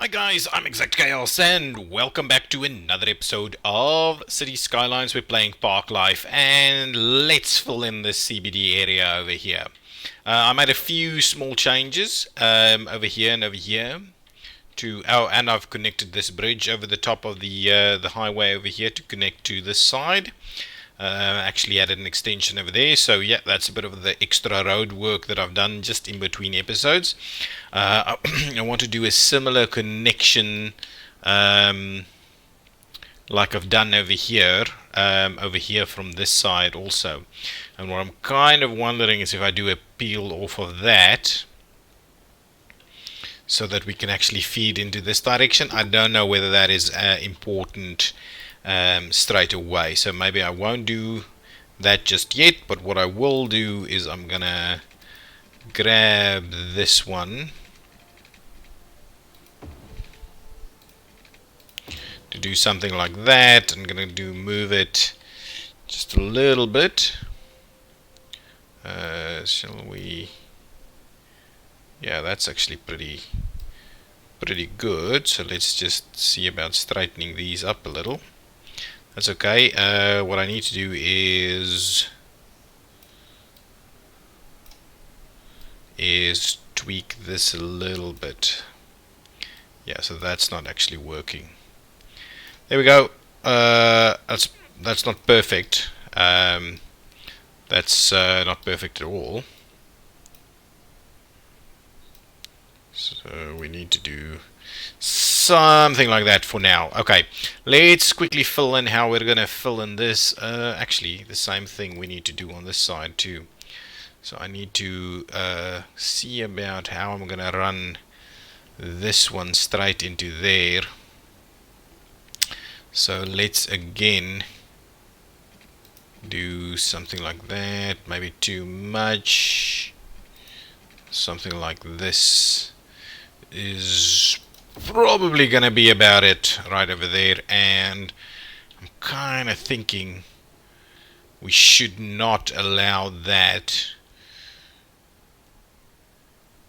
Hi guys, I'm ExactChaos and welcome back to another episode of Cities Skylines. We're playing Parklife and let's fill in this CBD area over here. I made a few small changes over here and over here and I've connected this bridge over the top of the highway over here to connect to this side. Actually added an extension over there, so yeah, that's a bit of the extra road work that I've done just in between episodes. I want to do a similar connection like I've done over here from this side also. And what I'm kind of wondering is if I do a peel off of that so that we can actually feed into this direction. I don't know whether that is important straight away, so maybe I won't do that just yet, but what I will do is I'm gonna grab this one to do something like that. I'm gonna move it just a little bit. Shall we? Yeah, that's actually pretty good, so let's just see about straightening these up a little. That's okay. What I need to do is tweak this a little bit. Yeah, so that's not actually working. There we go. That's not perfect. That's not perfect at all. So we need to do something like that for now. Okay, let's quickly fill in how we're gonna fill in this. Actually, the same thing we need to do on this side too. So I need to see about how I'm gonna run this one straight into there. So let's again do something like that. Maybe too much. Something like this is probably gonna be about it right over there, and I'm kind of thinking we should not allow that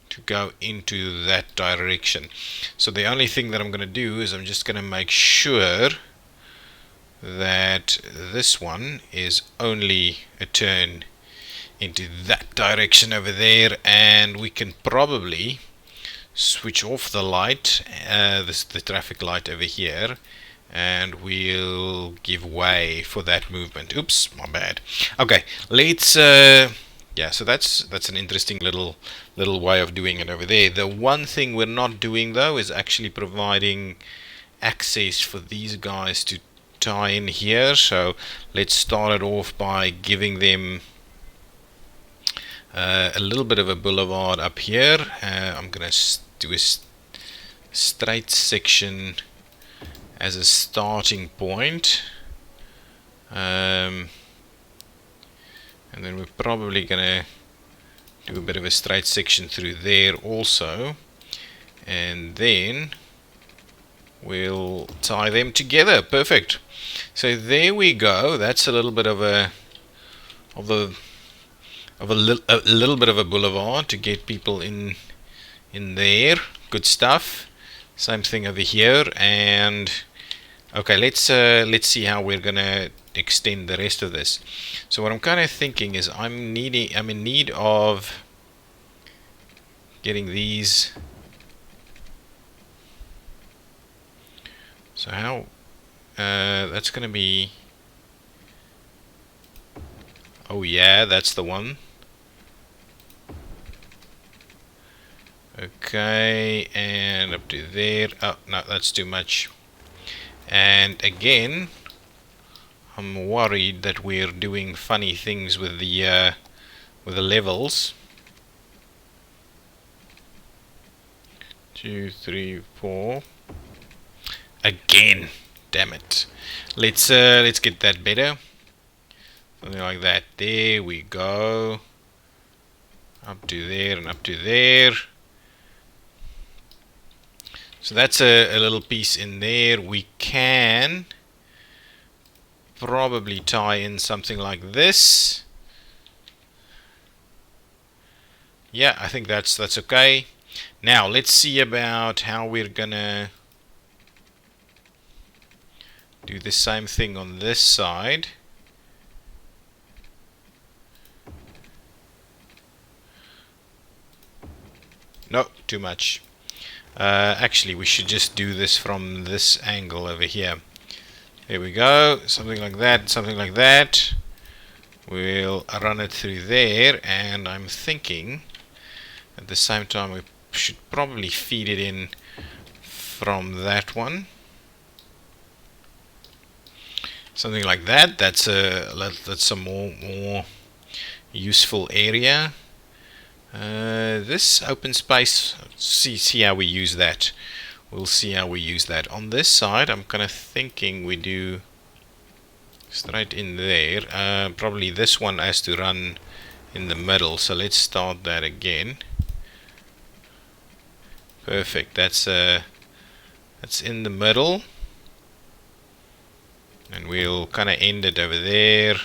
to go into that direction. So the only thing that I'm gonna do is I'm just gonna make sure that this one is only a turn into that direction over there, and we can probably switch off the light, the traffic light over here, and we'll give way for that movement. Oops, my bad. Okay, let's yeah, so that's an interesting little way of doing it over there. The one thing we're not doing though is actually providing access for these guys to tie in here. So let's start it off by giving them a little bit of a boulevard up here. I'm gonna do a straight section as a starting point, and then we're probably gonna do a bit of a straight section through there also, and then we'll tie them together. Perfect. So there we go. That's a little bit of a little bit of a boulevard to get people in there. Good stuff. Same thing over here. And okay, let's see how we're gonna extend the rest of this. So what I'm kind of thinking is I'm in need of getting these. So how that's gonna be, oh yeah, that's the one. Okay, and up to there. Oh no, that's too much. And again, I'm worried that we're doing funny things with the levels. 2, 3, 4. Again, damn it. Let's get that better. Something like that. There we go. Up to there and up to there. So that's a little piece in there. We can probably tie in something like this. Yeah, I think that's okay. Now let's see about how we're gonna do the same thing on this side. No, too much. Actually, we should just do this from this angle over here. There we go, something like that, something like that. We'll run it through there, and I'm thinking at the same time we should probably feed it in from that one. Something like that. That's a more useful area. This open space, see how we use that. We'll see how we use that. On this side, I'm kind of thinking we do straight in there. Probably this one has to run in the middle, so let's start that again. Perfect. That's in the middle, and we'll kind of end it over there.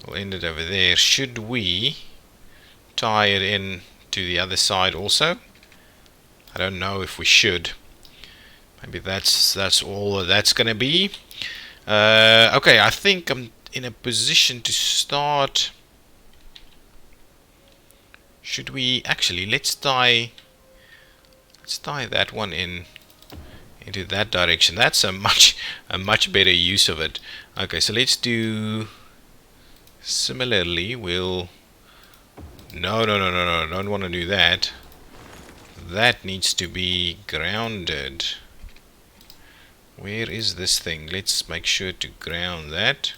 We'll end it over there. Should we tie it in to the other side also? I don't know if we should. Maybe that's all that's gonna be. Okay, I think I'm in a position to start. Should we actually let's tie that one into that direction. That's a much better use of it. Okay, so let's do similarly. We'll no, don't want to do that. That needs to be grounded. Where is this thing? Let's make sure to ground that.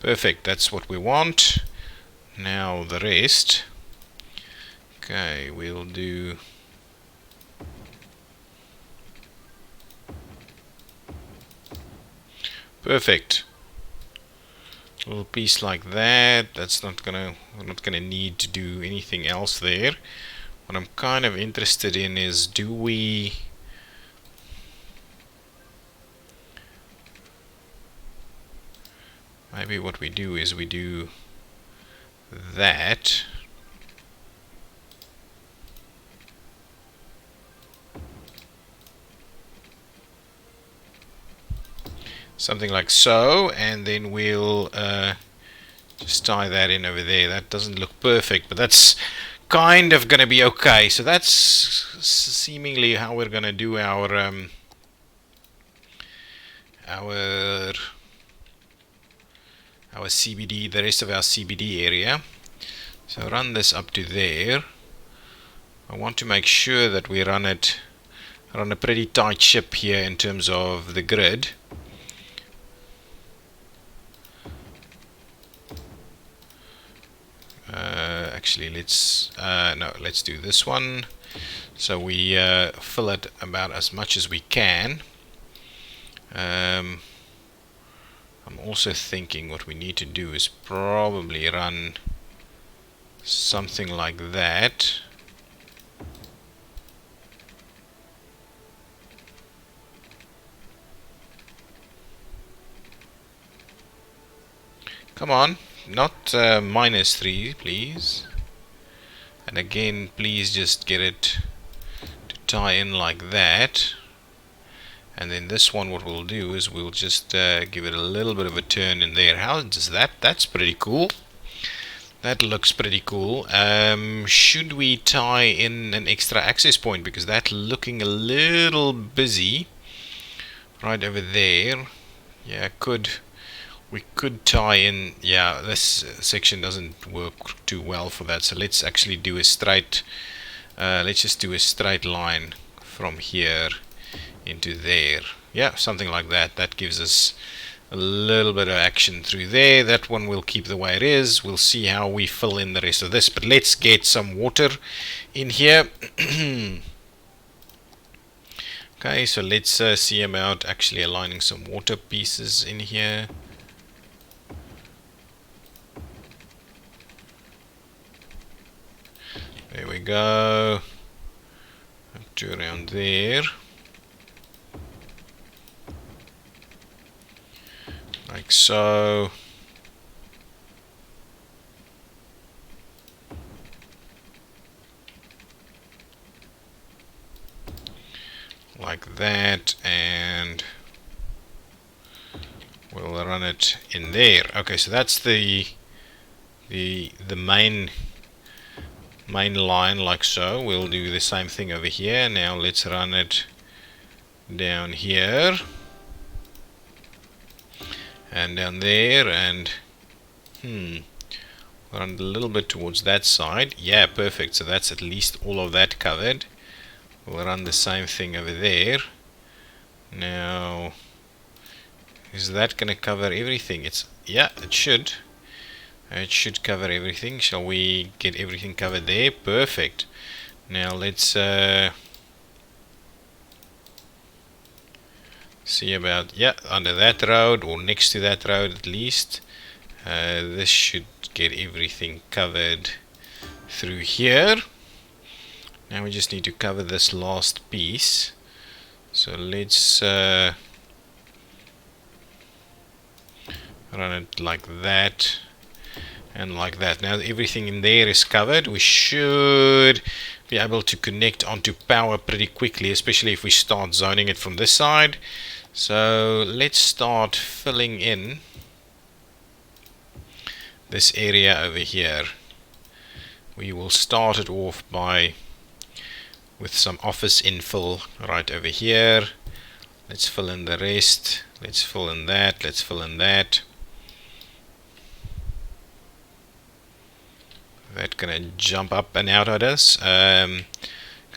Perfect, that's what we want. Now the rest. Okay, we'll do perfect. A little piece like that. That's not gonna, we're not gonna need to do anything else there. What I'm kind of interested in is, do we maybe what we do is we do that. Something like so, and then we'll just tie that in over there. That doesn't look perfect, but that's kind of gonna be okay. So that's seemingly how we're gonna do our CBD, the rest of our CBD area. So run this up to there. I want to make sure that we run a pretty tight ship here in terms of the grid. Actually, let's do this one. So we fill it about as much as we can. I'm also thinking what we need to do is probably run something like that. Come on, not -3, please. And again, please just get it to tie in like that. And then this one, what we'll do is we'll just give it a little bit of a turn in there. How does that? That's pretty cool. That looks pretty cool. Should we tie in an extra access point, because that's looking a little busy right over there? Yeah, we could tie in. Yeah, this section doesn't work too well for that. So let's actually do a straight. Let's just do a straight line from here into there. Yeah, something like that. That gives us a little bit of action through there. That one we'll keep the way it is. We'll see how we fill in the rest of this, but let's get some water in here. Okay, so let's see about actually aligning some water pieces in here. There we go. Up to around there. Like so. like that, and we'll run it in there. Okay, so that's the main line, like so. We'll do the same thing over here. Now let's run it down here and down there, and run a little bit towards that side. Yeah, perfect. So that's at least all of that covered. We'll run the same thing over there. Now, is that going to cover everything? Yeah, it should. It should cover everything. Shall we get everything covered there? Perfect. Now let's see about, yeah, under that road, or next to that road at least. This should get everything covered through here. Now we just need to cover this last piece. So let's run it like that and like that. Now everything in there is covered. We should be able to connect onto power pretty quickly, especially if we start zoning it from this side. So let's start filling in this area over here. We will start it off with some office infill right over here. Let's fill in the rest. Let's fill in that. Let's fill in that. That's gonna jump up and out at us. Kind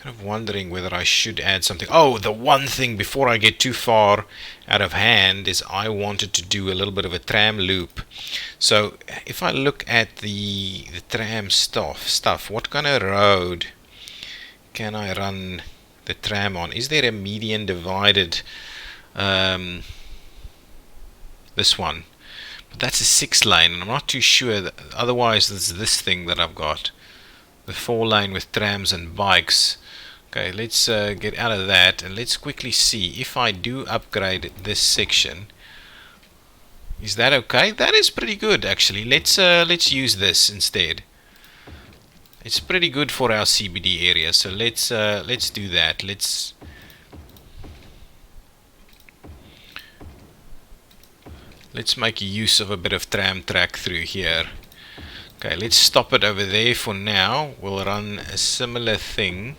of wondering whether I should add something. Oh, the one thing before I get too far out of hand is I wanted to do a little bit of a tram loop. So if I look at the tram stuff, what kind of road can I run the tram on? Is there a median divided? This one. But that's a 6-lane, and I'm not too sure that, otherwise there's this thing that I've got, the 4-lane with trams and bikes. Okay, let's get out of that, and let's quickly see if I do upgrade this section. Is that okay? That is pretty good, actually. Let's use this instead. It's pretty good for our CBD area, so let's do that. Let's make use of a bit of tram track through here. Okay, let's stop it over there for now. We'll run a similar thing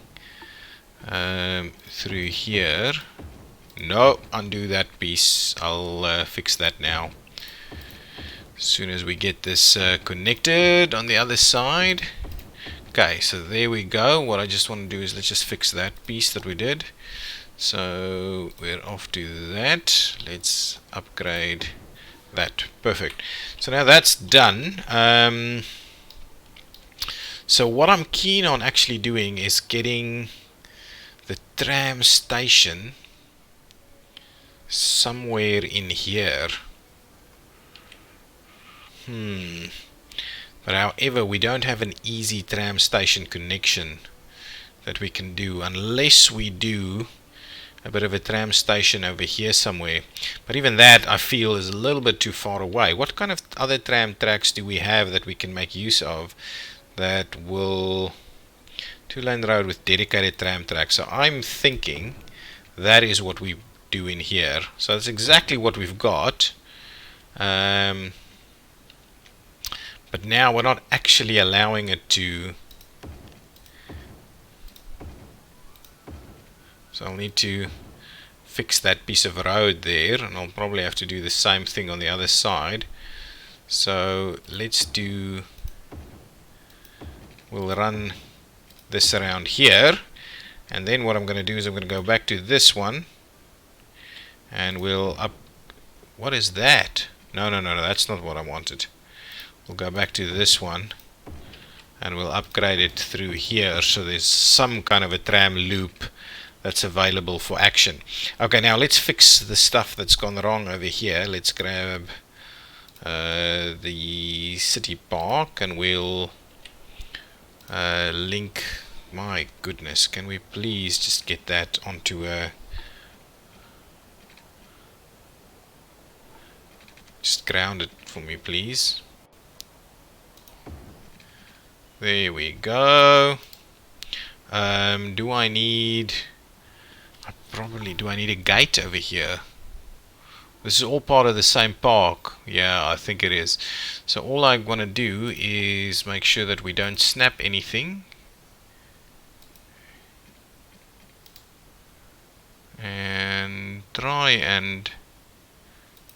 through here. No, undo that piece. I'll fix that now. As soon as we get this connected on the other side. Okay, so there we go. What I just want to do is let's just fix that piece that we did. So we're off to that. Let's upgrade that. Perfect. So now that's done. So what I'm keen on actually doing is getting the tram station somewhere in here. But however, we don't have an easy tram station connection that we can do unless we do a bit of a tram station over here somewhere. But even that I feel is a little bit too far away. What kind of other tram tracks do we have that we can make use of that will 2-lane road with dedicated tram tracks? So I'm thinking that is what we do in here. So that's exactly what we've got. But now we're not actually allowing it to. So I'll need to fix that piece of road there, and I'll probably have to do the same thing on the other side. So let's do, we'll run this around here, and then what I'm going to do is I'm going to go back to this one, and we'll up, what is that? No, that's not what I wanted. We'll go back to this one, and we'll upgrade it through here so there's some kind of a tram loop that's available for action. Okay, now let's fix the stuff that's gone wrong over here. Let's grab the city park, and we'll link, my goodness, can we please just get that onto a, just ground it for me please. There we go. Do I need, I probably, do I need a gate over here? This is all part of the same park. Yeah, I think it is. So all I want to do is make sure that we don't snap anything. And try and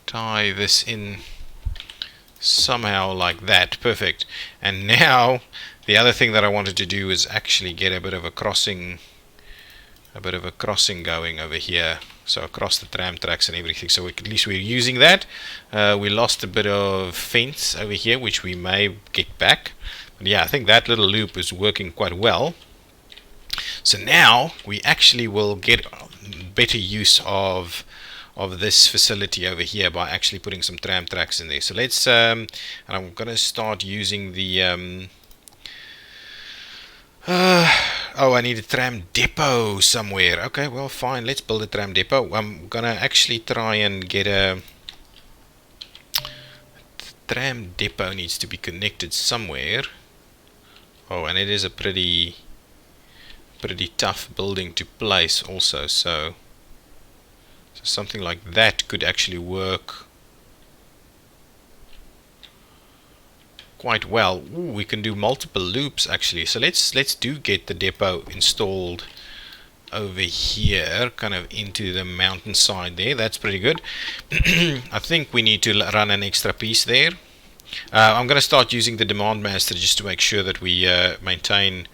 tie this in somehow like that. Perfect. And now the other thing that I wanted to do is actually get a bit of a crossing going over here, so across the tram tracks and everything, so at least we're using that. We lost a bit of fence over here, which we may get back, but yeah, I think that little loop is working quite well. So now we actually will get better use of this facility over here by actually putting some tram tracks in there. So let's and I'm gonna start using the oh, I need a tram depot somewhere. Okay, well, fine, let's build a tram depot. I'm gonna actually try and get a tram depot. Needs to be connected somewhere. Oh, and it is a pretty tough building to place also, so something like that could actually work quite well. Ooh, we can do multiple loops actually, so let's get the depot installed over here, kind of into the mountainside there. That's pretty good. I think we need to run an extra piece there. I'm going to start using the demand master just to make sure that we maintain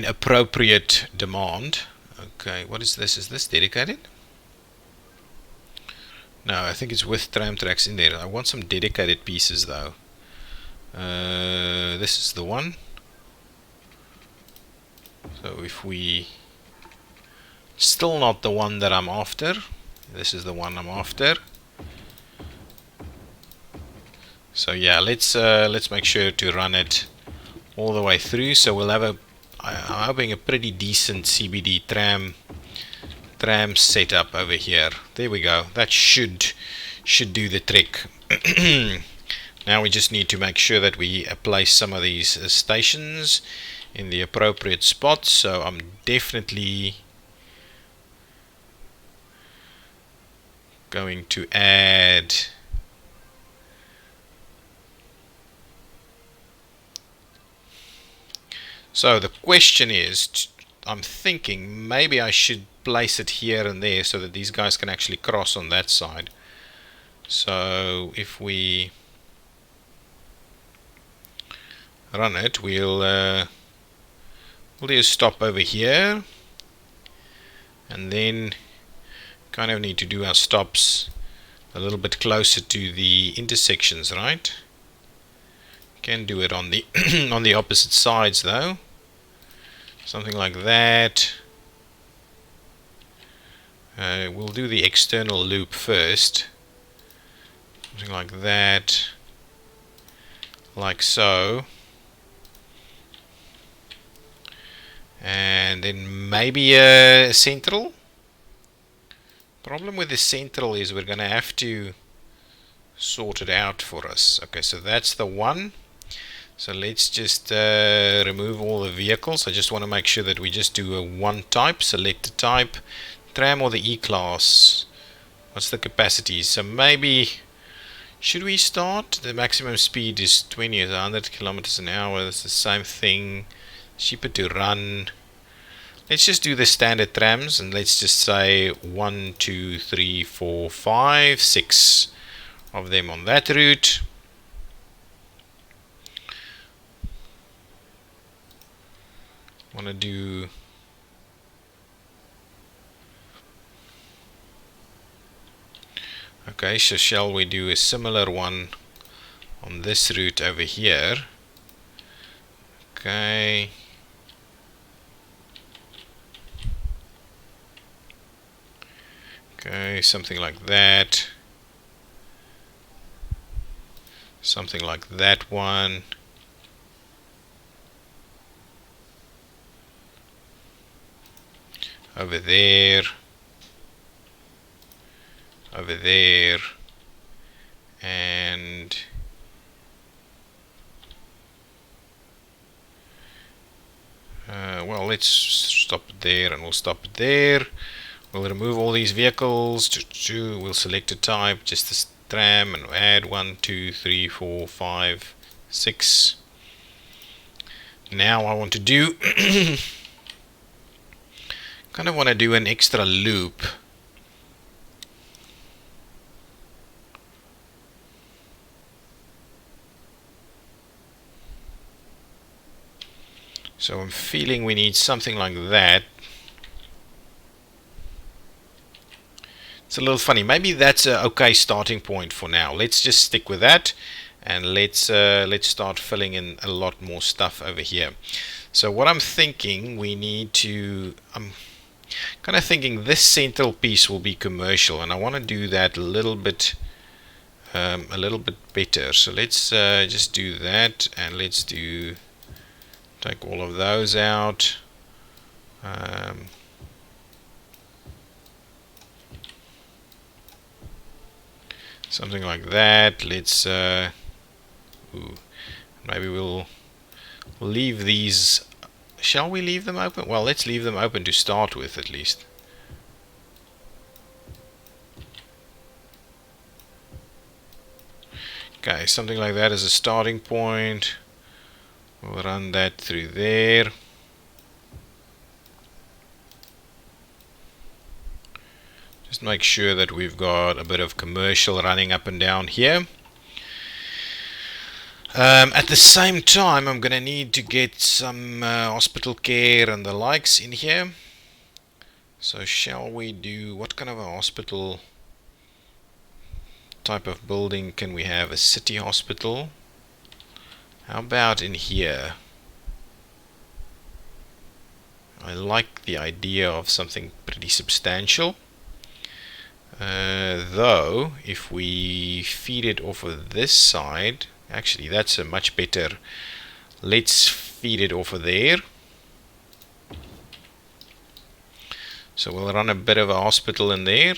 appropriate demand. Okay, what is this? Is this dedicated? No, I think it's with tram tracks in there. I want some dedicated pieces though. This is the one. So if we... Still not the one that I'm after. This is the one I'm after. So yeah, let's make sure to run it all the way through. So we'll have I'm hoping a pretty decent CBD tram setup over here. There we go. That should do the trick. Now we just need to make sure that we place some of these stations in the appropriate spots. So I'm definitely going to add so the question is, I'm thinking maybe I should place it here and there so that these guys can actually cross on that side. So if we run it, we'll do a stop over here, and then kind of need to do our stops a little bit closer to the intersections, right? Can do it on the on the opposite sides though. Something like that. We'll do the external loop first. Something like that. Like so. And then maybe a central. Problem with the central is we're going to have to sort it out for us. Okay, so that's the one. So let's just remove all the vehicles. I just want to make sure that we just do a one type. Select the type, tram or the E-class. What's the capacity? So maybe, should we start? The maximum speed is 20 or 100 kilometers an hour. That's the same thing. Cheaper to run. Let's just do the standard trams, and let's just say 1, 2, 3, 4, 5, 6 of them on that route. Want to do okay, so shall we do a similar one on this route over here? Okay, something like that, something like that one. Over there, and well, let's stop it there, and we'll stop it there. We'll remove all these vehicles. We'll select a type, just this tram, and add 1, 2, 3, 4, 5, 6. Now I want to do kind of want to do an extra loop. So I'm feeling we need something like that. It's a little funny. Maybe that's a okay starting point for now. Let's just stick with that, and let's start filling in a lot more stuff over here. So what I'm thinking we need to, I'm kind of thinking this central piece will be commercial, and I want to do that a little bit better. So let's just do that, and let's take all of those out. Something like that. Let's maybe we'll leave these. Shall we leave them open? Well, let's leave them open to start with, at least. Okay, something like that as a starting point. We'll run that through there. Just make sure that we've got a bit of commercial running up and down here. At the same time, I'm going to need to get some hospital care and the likes in here. So shall we do, what kind of a hospital type of building can we have? A city hospital? How about in here? I like the idea of something pretty substantial. Though, if we feed it off of this side, actually that's a much better. Let's feed it off of there. So we'll run a bit of a hospital in there.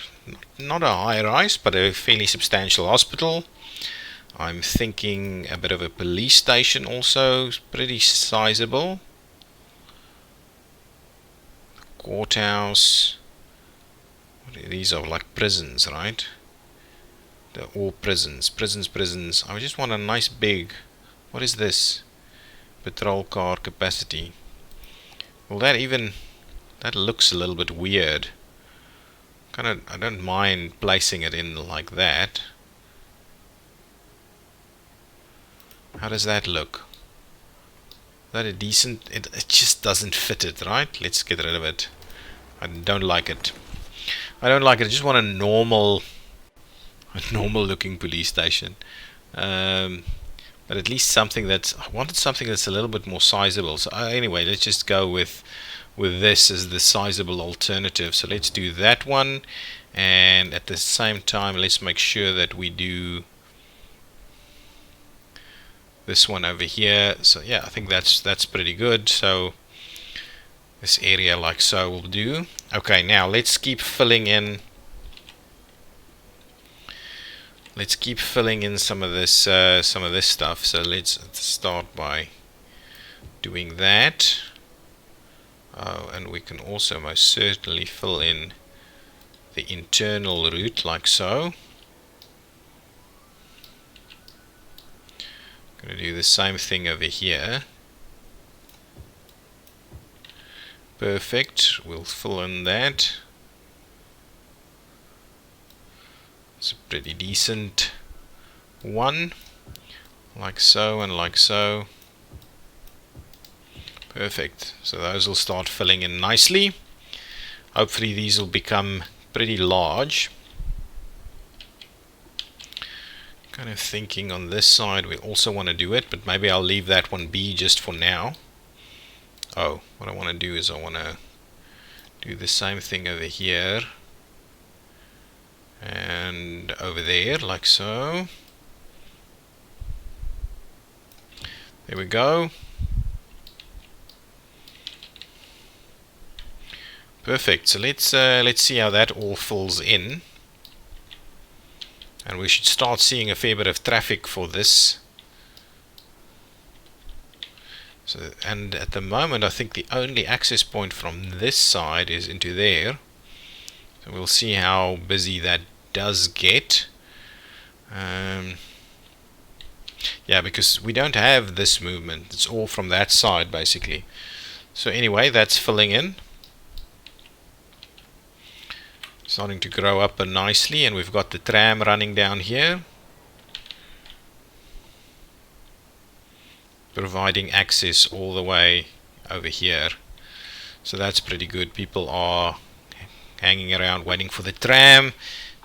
Not a high-rise, but a fairly substantial hospital. I'm thinking a bit of a police station also, pretty sizable. Courthouse. These are like prisons, right? They're all prisons. Prisons. I just want a nice big, what is this? Patrol car capacity. Well, that looks a little bit weird. I don't mind placing it in like that. How does that look? Is that a decent? It just doesn't fit it, right? Let's get rid of it. I don't like it. I just want a normal looking police station. But at least something I wanted something that's a little bit more sizable. So anyway, let's just go with this as the sizable alternative. So let's do that one, and at the same time let's make sure that we do this one over here. So yeah, I think that's pretty good. So this area like so will do. Okay, now let's keep filling in. Let's keep filling in some of this stuff. So let's start by doing that. Oh, and we can also most certainly fill in the internal route like so. I'm going to do the same thing over here. Perfect. We'll fill in that. It's a pretty decent one. Like so and like so. Perfect. So those will start filling in nicely. Hopefully these will become pretty large. Kind of thinking on this side we also want to do it, but maybe I'll leave that one be just for now. Oh, what I want to do is I want to do the same thing over here and over there like so. There we go. Perfect. So let's see how that all fills in, and we should start seeing a fair bit of traffic for this. So, and at the moment I think the only access point from this side is into there. So we'll see how busy that does get. Yeah, because we don't have this movement. It's all from that side basically. So anyway, that's filling in. Starting to grow up nicely, and we've got the tram running down here, providing access all the way over here. So that's pretty good. People are hanging around waiting for the tram,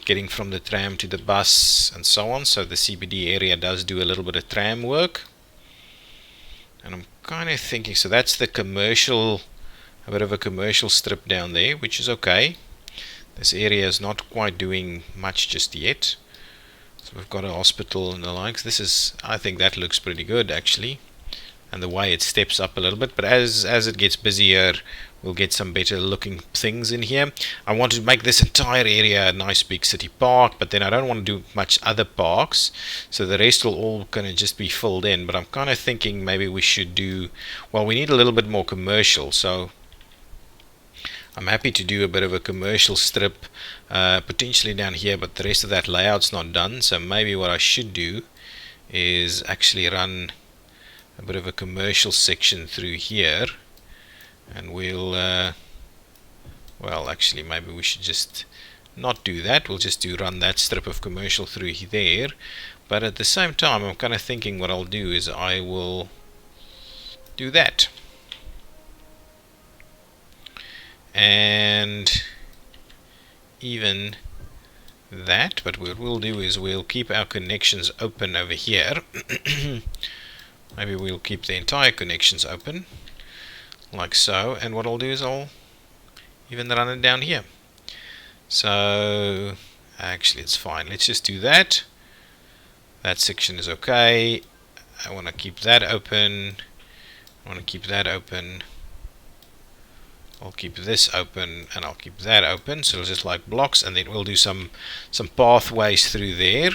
getting from the tram to the bus and so on. So the CBD area does do a little bit of tram work. And I'm kind of thinking, so that's the commercial, a bit of a commercial strip down there, which is okay. This area is not quite doing much just yet. So we've got a hospital and the likes. This is, I think that looks pretty good actually. And the way it steps up a little bit, but as it gets busier, we'll get some better looking things in here. I want to make this entire area a nice big city park, but then I don't want to do much other parks, so the rest will all kind of just be filled in. But I'm kind of thinking maybe we should do, well, we need a little bit more commercial, so I'm happy to do a bit of a commercial strip potentially down here, but the rest of that layout's not done. So maybe what I should do is actually run a bit of a commercial section through here, and we'll well, actually maybe we should just not do that. We'll just run that strip of commercial through there. But at the same time, I'm kind of thinking what I'll do is I will do that, and even that. But what we'll do is we'll keep our connections open over here. Maybe we'll keep the entire connections open, like so, and what I'll do is I'll even run it down here. So, actually it's fine, let's just do that. That section is okay. I want to keep that open. I want to keep that open. I'll keep this open, and I'll keep that open, so it's just like blocks, and then we'll do some pathways through there.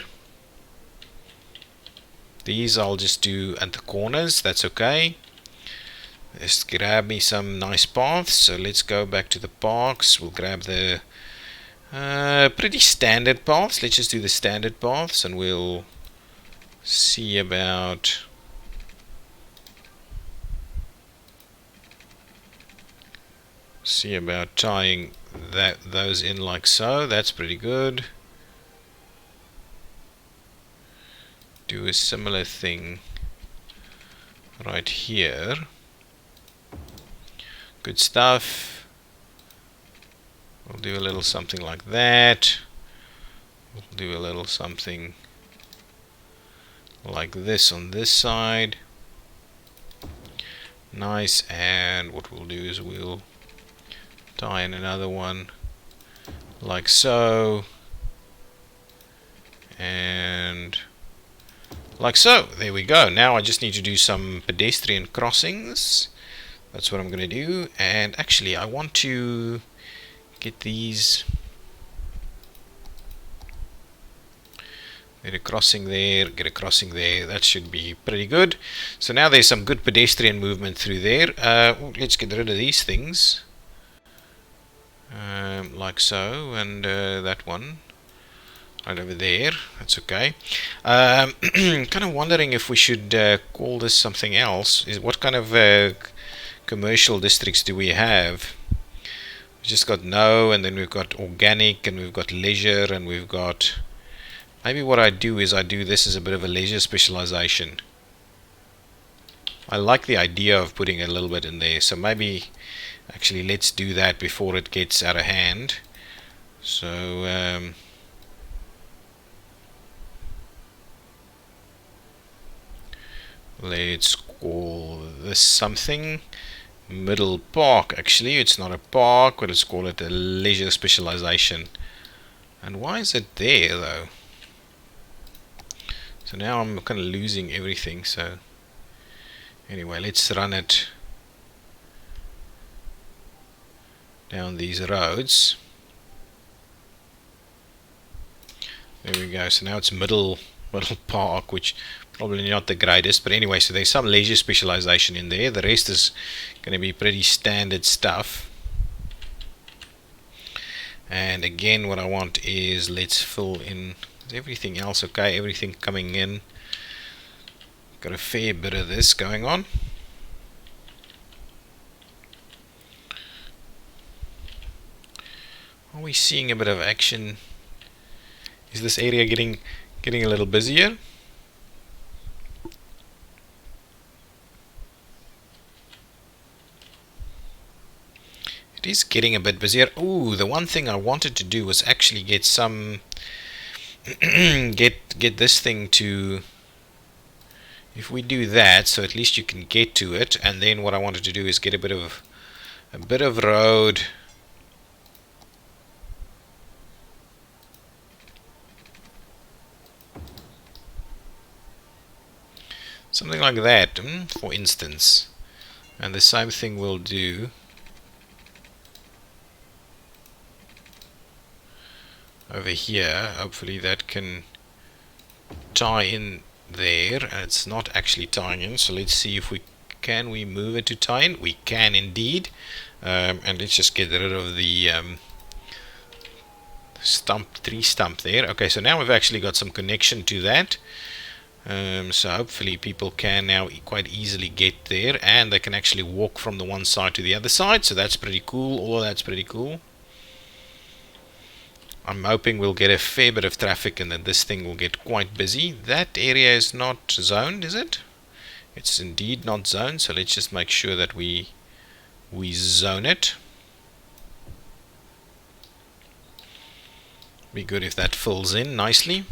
These I'll just do at the corners, that's okay. Let's grab me some nice paths. So let's go back to the parks. We'll grab the pretty standard paths. Let's just do the standard paths, and we'll see about tying those in like so. That's pretty good. Do a similar thing right here. Good stuff. We'll do a little something like that. We'll do a little something like this on this side. Nice. And what we'll do is we'll tie in another one like so, and like so. There we go. Now I just need to do some pedestrian crossings. That's what I'm going to do. And actually I want to get these, get a crossing there, get a crossing there. That should be pretty good. So now there's some good pedestrian movement through there. Let's get rid of these things like so, and that one right over there, that's okay. Kind of wondering if we should call this something else. What kind of commercial districts do we have? We've just got no, and then we've got organic, and we've got leisure, and we've got, maybe what I do is I do this as a bit of a leisure specialization. I like the idea of putting a little bit in there, so maybe actually let's do that before it gets out of hand. So let's call this something. Middle Park. Actually, it's not a park, but let's call it a leisure specialization. And why is it there though? So now I'm kind of losing everything. So anyway, let's run it down these roads. There we go. So now it's middle Park, which probably not the greatest, but anyway, so there's some leisure specialization in there. The rest is going to be pretty standard stuff. And again, what I want is, let's fill in everything else. Okay, everything coming in. Got a fair bit of this going on. Are we seeing a bit of action? Is this area getting a little busier? It is getting a bit busier. Ooh, the one thing I wanted to do was actually get some get this thing to, if we do that, so at least you can get to it. And then what I wanted to do is get a bit of road something like that, for instance. And the same thing we'll do over here. Hopefully that can tie in there, and it's not actually tying in, so let's see if we move it to tie in. We can indeed. And let's just get rid of the tree stump there. Okay, so now we've actually got some connection to that. So hopefully people can now quite easily get there, and they can actually walk from the one side to the other side, so that's pretty cool. All that's pretty cool. I'm hoping we'll get a fair bit of traffic and then this thing will get quite busy. That area is not zoned, is it? It's indeed not zoned, so let's just make sure that we zone it. Be good if that fills in nicely.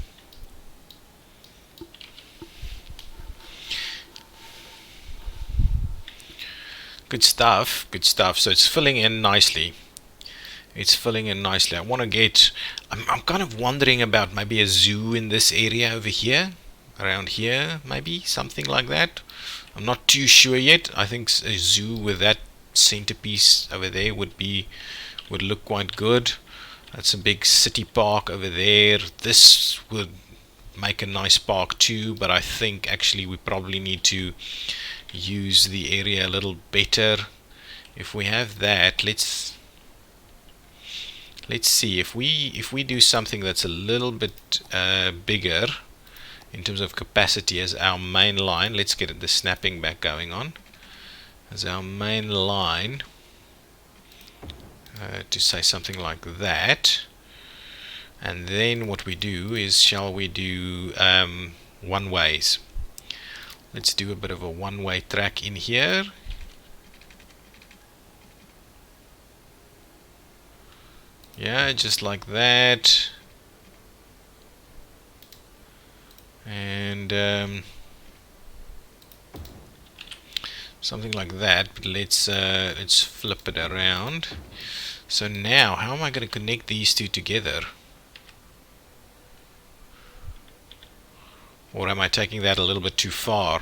Good stuff, good stuff. So it's filling in nicely. It's filling in nicely. I want to get, I'm kind of wondering about maybe a zoo in this area over here, around here, maybe something like that. I'm not too sure yet. I think a zoo with that centerpiece over there would look quite good. That's a big city park over there. This would make a nice park too, but I think actually we probably need to use the area a little better. If we have that, let's see if we do something that's a little bit bigger in terms of capacity as our main line. Let's get the snapping back going on as our main line, to say something like that. And then what we do is, shall we do one ways? Let's do a bit of a one-way track in here. Yeah, just like that. And something like that. But let's flip it around. So now, how am I going to connect these two together? Or am I taking that a little bit too far?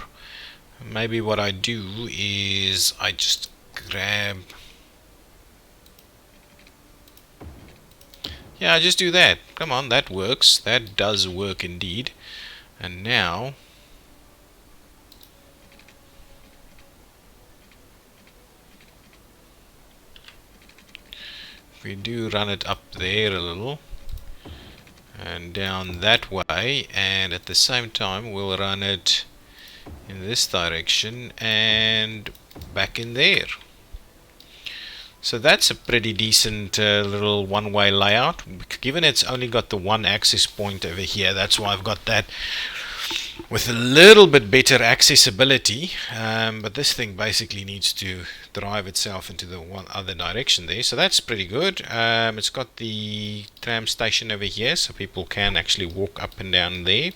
Maybe what I do is I just grab... Yeah, I just do that. Come on, that works. That does work indeed. And now... we do run it up there a little. And down that way, and at the same time we'll run it in this direction and back in there. So that's a pretty decent little one-way layout. Given it's only got the one access point over here, that's why I've got that with a little bit better accessibility, but this thing basically needs to drive itself into the one other direction there, so that's pretty good. It's got the tram station over here, so people can actually walk up and down there.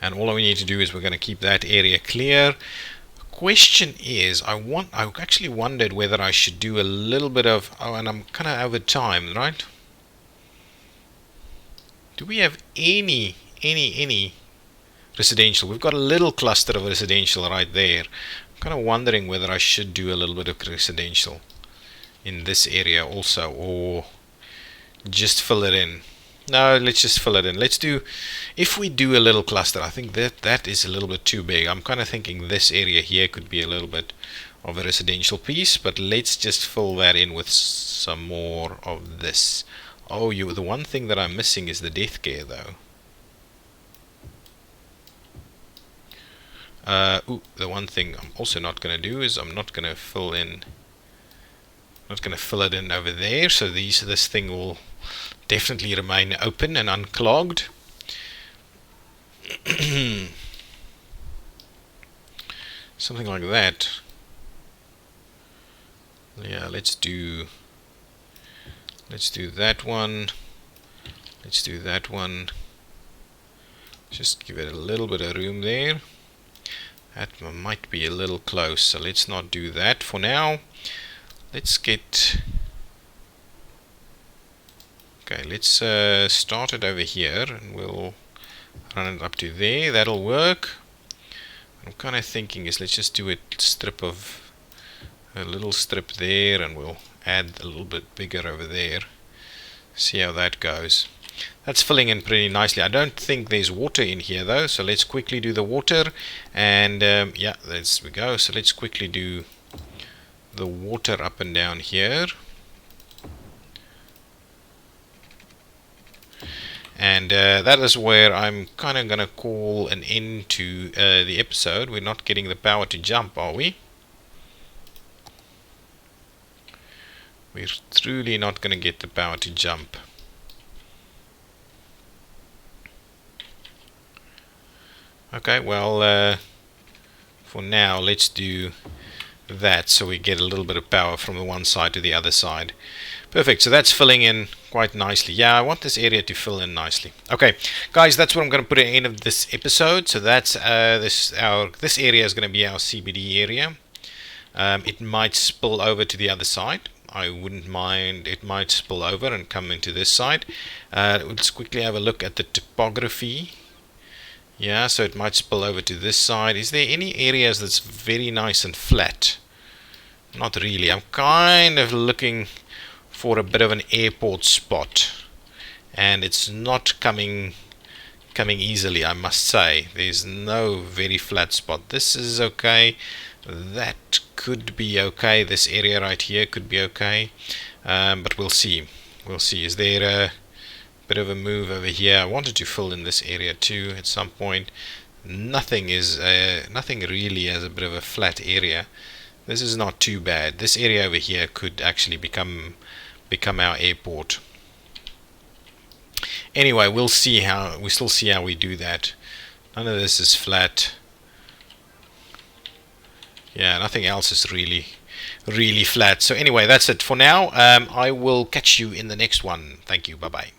And all we need to do is we're going to keep that area clear. Question is, I actually wondered whether I should do a little bit of, and I'm kind of over time, right? Do we have any residential? We've got a little cluster of residential right there. I'm kind of wondering whether I should do a little bit of residential in this area also, or just fill it in. No, let's just fill it in. Let's do, if we do a little cluster, I think that is a little bit too big. I'm kind of thinking this area here could be a little bit of a residential piece, but let's just fill that in with some more of this. Oh, the one thing that I'm missing is the death care though. The one thing I'm also not going to do is I'm not going to fill in, not going to fill it in over there, so this thing will definitely remain open and unclogged. Something like that. Yeah, let's do that one. Let's do that one. Just give it a little bit of room there. That might be a little close, so let's not do that for now. Let's get, okay, let's start it over here and we'll run it up to there. That'll work. I'm kind of thinking is let's just do a little strip there, and we'll add a little bit bigger over there. See how that goes. That's filling in pretty nicely. I don't think there's water in here though, so let's quickly do the water. And yeah, there we go. So let's quickly do the water up and down here. And that is where I'm kind of going to call an end to the episode. We're not getting the power to jump, are we? We're truly not going to get the power to jump. Okay, well, for now, let's do that so we get a little bit of power from the one side to the other side. Perfect, so that's filling in quite nicely. Yeah, I want this area to fill in nicely. Okay, guys, that's what I'm going to put at the end of this episode. So that's this area is going to be our CBD area. It might spill over to the other side. I wouldn't mind. It might spill over and come into this side. Let's quickly have a look at the topography. Yeah, so it might spill over to this side. Is there any areas that's very nice and flat? Not really. I'm kind of looking for a bit of an airport spot, and it's not coming easily, I must say. There's no very flat spot. This is okay. That could be okay. This area right here could be okay, but we'll see. We'll see. Is there a bit of a move over here? I wanted to fill in this area too at some point. Nothing really has a bit of a flat area. This is not too bad. This area over here could actually become our airport. Anyway, we'll still see how we do that. None of this is flat. Yeah, nothing else is really flat. So anyway, that's it for now. I will catch you in the next one. Thank you. Bye bye.